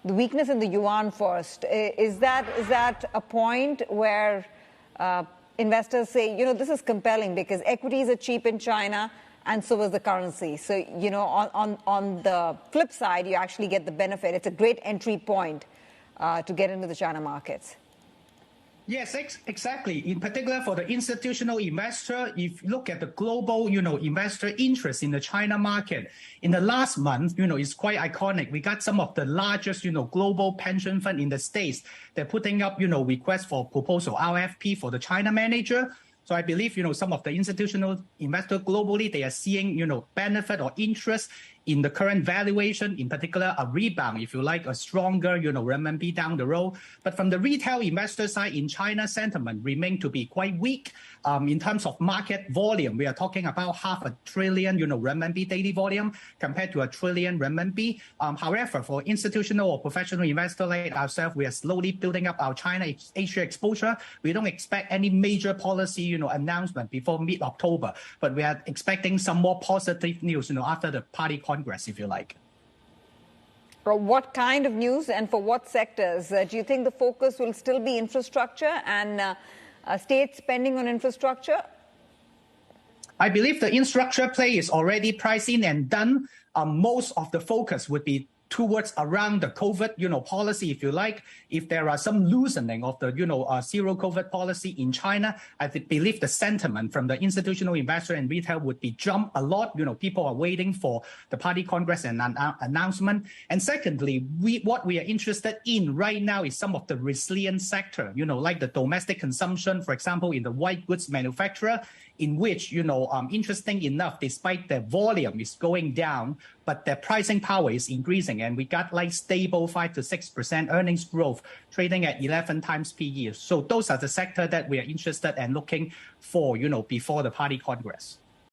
the weakness in the yuan first. Is that a point where investors say, this is compelling because equities are cheap in China and so is the currency. So, on the flip side, you actually get the benefit. It's a great entry point to get into the China markets. Yes, exactly. In particular, for the institutional investor, if you look at the global, investor interest in the China market, in the last month, it's quite iconic. We got some of the largest, global pension fund in the States. They're putting up, requests for proposal, RFP for the China manager. So I believe, some of the institutional investors globally, they are seeing, benefit or interest in the current valuation, in particular, a rebound, if you like, a stronger, renminbi down the road. But from the retail investor side in China, sentiment remain to be quite weak. In terms of market volume, we are talking about 500 billion, renminbi daily volume compared to 1 trillion renminbi. However, for institutional or professional investor like ourselves, we are slowly building up our China Asia exposure. We don't expect any major policy, announcement before mid-October, but we are expecting some more positive news, after the party Congress, if you like. What kind of news and for what sectors? Do you think the focus will still be infrastructure and state spending on infrastructure? I believe the infrastructure play is already priced in and done. Most of the focus would be towards around the COVID, policy, if you like. If there are some loosening of the, zero COVID policy in China, I believe the sentiment from the institutional investor and retail would be jump a lot. People are waiting for the party Congress and an announcement. And secondly, what we are interested in right now is some of the resilient sector, like the domestic consumption, for example, in the white goods manufacturer, in which, interesting enough, despite the volume is going down, but the pricing power is increasing. And we got like stable 5 to 6% earnings growth, trading at 11 times PE. So those are the sector that we are interested and looking for, before the party Congress.